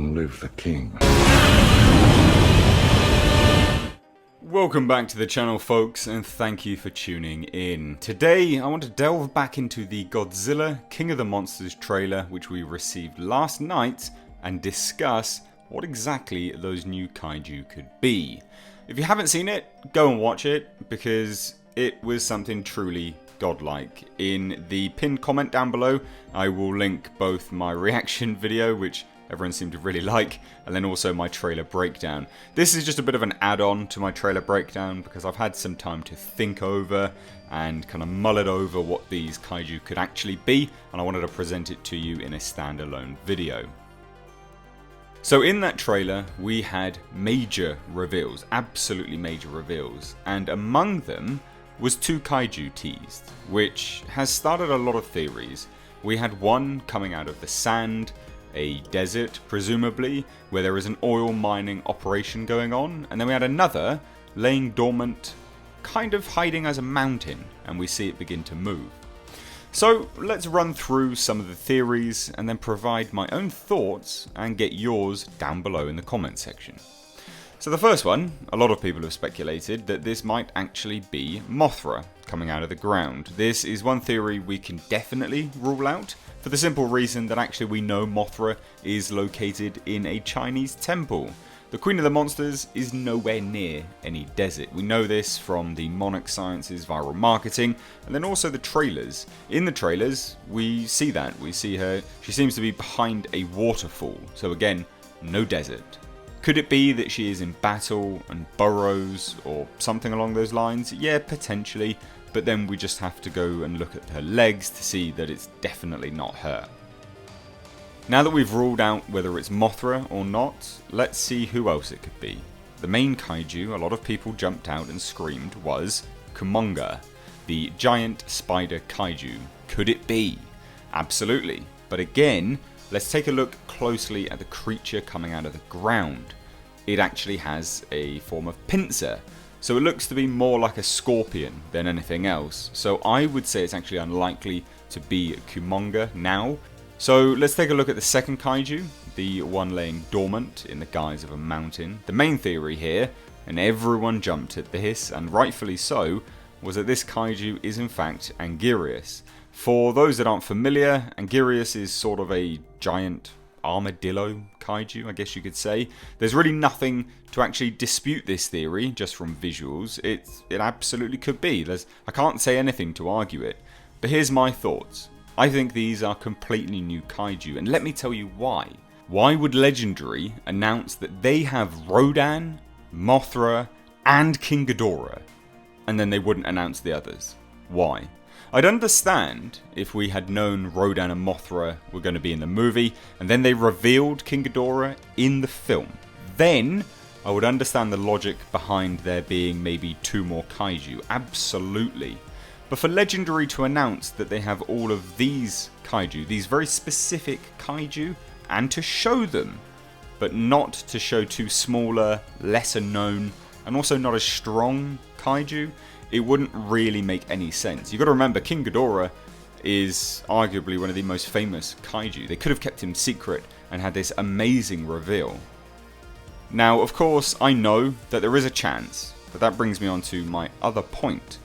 Long live the king. Welcome back to the channel, folks, and thank you for tuning in. Today I want to delve back into the Godzilla King of the Monsters trailer which we received last night and discuss what exactly those new kaiju could be. If you haven't seen it, go and watch it because it was something truly godlike. In the pinned comment down below I will link both my reaction video, which everyone seemed to really like, and then also my trailer breakdown. This is just a bit of an add-on to my trailer breakdown because I've had some time to think over and kind of mull it over what these kaiju could actually be, and I wanted to present it to you in a standalone video. So in that trailer we had major reveals, absolutely major reveals, and among them was two kaiju teased, which has started a lot of theories. We had one coming out of the sand, a desert presumably, where there is an oil mining operation going on, and then we had another laying dormant, kind of hiding as a mountain, and we see it begin to move. So let's run through some of the theories and then provide my own thoughts and get yours down below in the comment section. So the first one, a lot of people have speculated that this might actually be Mothra coming out of the ground. This is one theory we can definitely rule out, for the simple reason that actually we know Mothra is located in a Chinese temple. The Queen of the Monsters is nowhere near any desert. We know this from the Monarch Sciences viral marketing and then also the trailers. In the trailers we see that. We see her, she seems to be behind a waterfall. So again, no desert. Could it be that she is in battle and burrows or something along those lines? Yeah, potentially, but then we just have to go and look at her legs to see that it's definitely not her. Now that we've ruled out whether it's Mothra or not, let's see who else it could be. The main kaiju a lot of people jumped out and screamed was kumonga, the giant spider kaiju. Could it be? Absolutely, but again, let's take a look closely at the creature coming out of the ground. It actually has a form of pincer, so it looks to be more like a scorpion than anything else. So I would say it's actually unlikely to be kumonga now. So let's take a look at the second kaiju, the one laying dormant in the guise of a mountain. The main theory here, and everyone jumped at this, and rightfully so, was that this kaiju is in fact Anguirus. For those that aren't familiar, Anguirus is sort of a giant armadillo kaiju, I guess you could say. There's really nothing to actually dispute this theory, just from visuals. It absolutely could be. I can't say anything to argue it. But here's my thoughts. I think these are completely new kaiju, and let me tell you why. Why would Legendary announce that they have Rodan, Mothra, and King Ghidorah, and then they wouldn't announce the others? Why? I'd understand if we had known Rodan and Mothra were going to be in the movie, and then they revealed King Ghidorah in the film. Then I would understand the logic behind there being maybe two more kaiju, absolutely. But for Legendary to announce that they have all of these kaiju, these very specific kaiju, and to show them, but not to show two smaller, lesser known, and also not as strong kaiju, it wouldn't really make any sense. You've got to remember, King Ghidorah is arguably one of the most famous kaiju. They could have kept him secret and had this amazing reveal. Now, of course, I know that there is a chance, but that brings me on to my other point.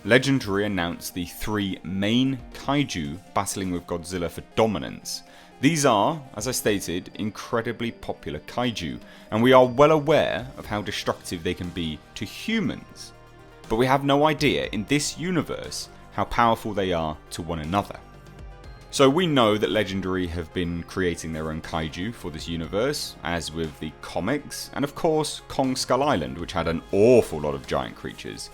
Legendary announced the three main kaiju battling with Godzilla for dominance. These are, as I stated, incredibly popular kaiju, and we are well aware of how destructive they can be to humans. But we have no idea in this universe how powerful they are to one another. So we know that Legendary have been creating their own kaiju for this universe, as with the comics, and of course Kong Skull Island, which had an awful lot of giant creatures.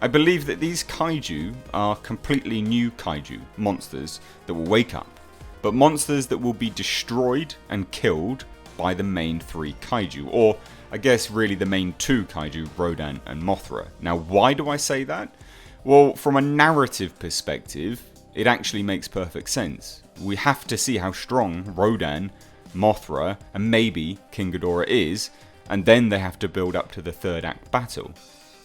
I believe that these kaiju are completely new kaiju, monsters that will wake up, but monsters that will be destroyed and killed by the main three kaiju, or I guess really the main two kaiju, Rodan and Mothra. Now why do I say that? Well, from a narrative perspective, it actually makes perfect sense. We have to see how strong Rodan, Mothra, and maybe King Ghidorah is, and then they have to build up to the third act battle.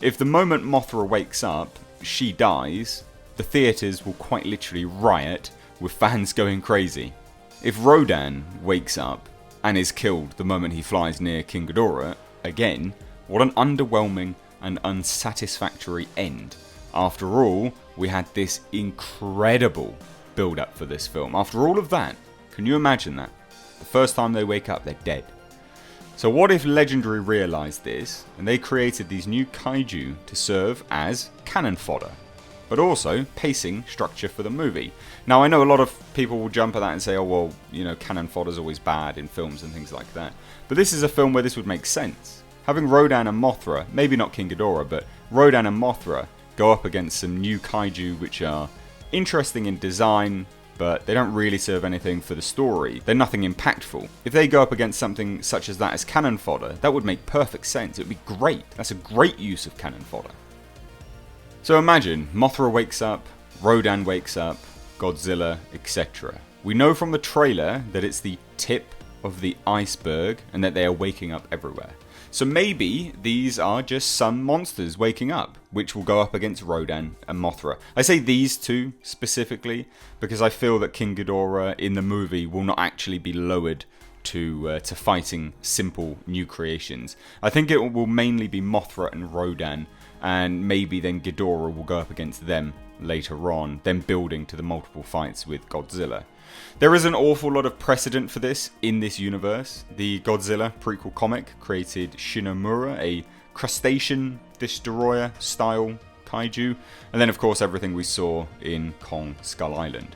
If the moment Mothra wakes up, she dies, the theatres will quite literally riot with fans going crazy. If Rodan wakes up, and is killed the moment he flies near King Ghidorah, again, what an underwhelming and unsatisfactory end. After all, we had this incredible build-up for this film. After all of that, can you imagine that? The first time they wake up, they're dead. So what if Legendary realised this, and they created these new kaiju to serve as cannon fodder, but also pacing structure for the movie? Now, I know a lot of people will jump at that and say, oh well, you know, cannon fodder's always bad in films and things like that. But this is a film where this would make sense. Having Rodan and Mothra, maybe not King Ghidorah, but Rodan and Mothra go up against some new kaiju which are interesting in design, but they don't really serve anything for the story. They're nothing impactful. If they go up against something such as that as cannon fodder, that would make perfect sense. It would be great. That's a great use of cannon fodder. So imagine, Mothra wakes up, Rodan wakes up, Godzilla, etc. We know from the trailer that it's the tip of the iceberg and that they are waking up everywhere. So maybe these are just some monsters waking up, which will go up against Rodan and Mothra. I say these two specifically because I feel that King Ghidorah in the movie will not actually be lowered to fighting simple new creations. I think it will mainly be Mothra and Rodan, and maybe then Ghidorah will go up against them later on, then building to the multiple fights with Godzilla. There is an awful lot of precedent for this in this universe. The Godzilla prequel comic created Shinomura, a crustacean destroyer style kaiju, and then of course everything we saw in Kong Skull Island.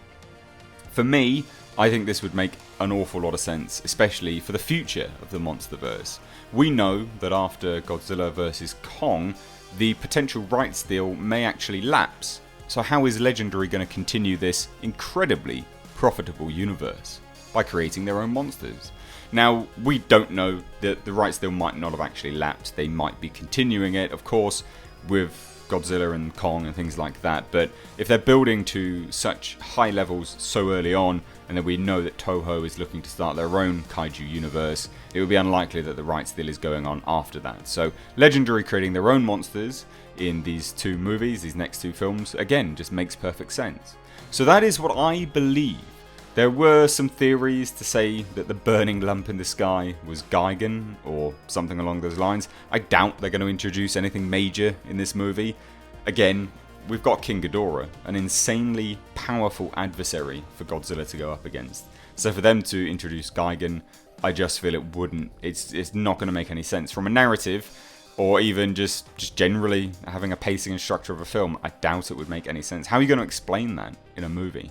For me, I think this would make an awful lot of sense, especially for the future of the Monsterverse. We know that after Godzilla vs. Kong, the potential rights deal may actually lapse. So how is Legendary going to continue this incredibly profitable universe? By creating their own monsters. Now, we don't know that the rights deal might not have actually lapsed. They might be continuing it, of course, with Godzilla and Kong and things like that. But if they're building to such high levels so early on, and then we know that Toho is looking to start their own kaiju universe, it would be unlikely that the rights deal is going on after that. So Legendary creating their own monsters in these two movies, these next two films, again, just makes perfect sense. So that is what I believe. There were some theories to say that the burning lump in the sky was Gigan or something along those lines. I doubt they're going to introduce anything major in this movie. Again, we've got King Ghidorah, an insanely powerful adversary for Godzilla to go up against. So for them to introduce Gigan, I just feel it wouldn't. It's not going to make any sense from a narrative, or even just generally having a pacing and structure of a film. I doubt it would make any sense. How are you going to explain that in a movie?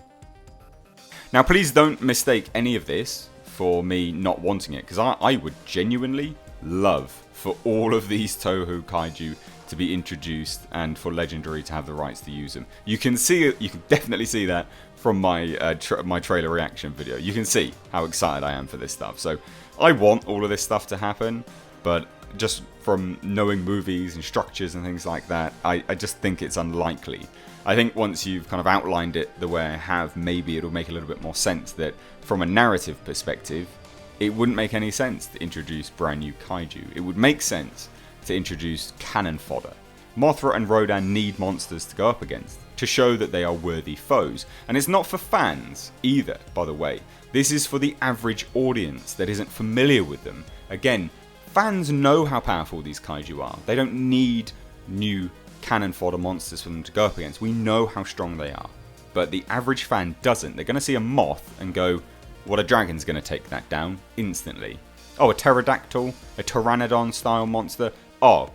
Now, please don't mistake any of this for me not wanting it, because I would genuinely love for all of these Toho kaiju to be introduced and for Legendary to have the rights to use them. You can see it. You can definitely see that from my my trailer reaction video. You can see how excited I am for this stuff. So I want all of this stuff to happen, but just from knowing movies and structures and things like that, I just think it's unlikely. I think once you've kind of outlined it the way I have, maybe it'll make a little bit more sense that from a narrative perspective, it wouldn't make any sense to introduce brand new kaiju. It would make sense to introduce cannon fodder. Mothra and Rodan need monsters to go up against, to show that they are worthy foes. And it's not for fans either, by the way. This is for the average audience that isn't familiar with them. Again, fans know how powerful these kaiju are. They don't need new cannon fodder monsters for them to go up against. We know how strong they are. But the average fan doesn't. They're going to see a moth and go, what, a dragon's going to take that down instantly. Oh, a pterodactyl, a pteranodon style monster. Oh,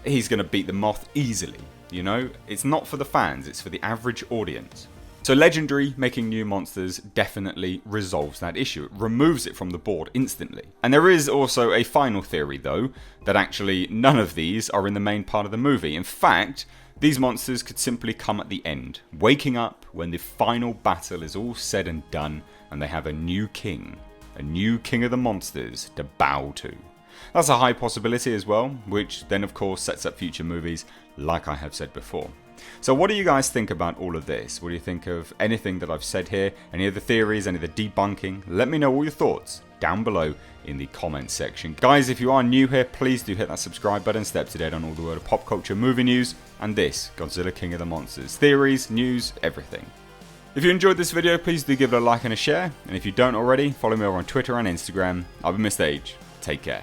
he's going to beat the moth easily. You know, it's not for the fans, it's for the average audience. So Legendary making new monsters definitely resolves that issue. It removes it from the board instantly. And there is also a final theory though, that actually none of these are in the main part of the movie. In fact, these monsters could simply come at the end, waking up when the final battle is all said and done and they have a new king of the monsters to bow to. That's a high possibility as well, which then of course sets up future movies like I have said before. So what do you guys think about all of this? What do you think of anything that I've said here? Any of the theories, any of the debunking? Let me know all your thoughts down below in the comments section. Guys, if you are new here, please do hit that subscribe button, stay up to date on all the world of pop culture, movie news, and this, Godzilla King of the Monsters. Theories, news, everything. If you enjoyed this video, please do give it a like and a share. And if you don't already, follow me over on Twitter and Instagram. I've been Mr. H. Take care.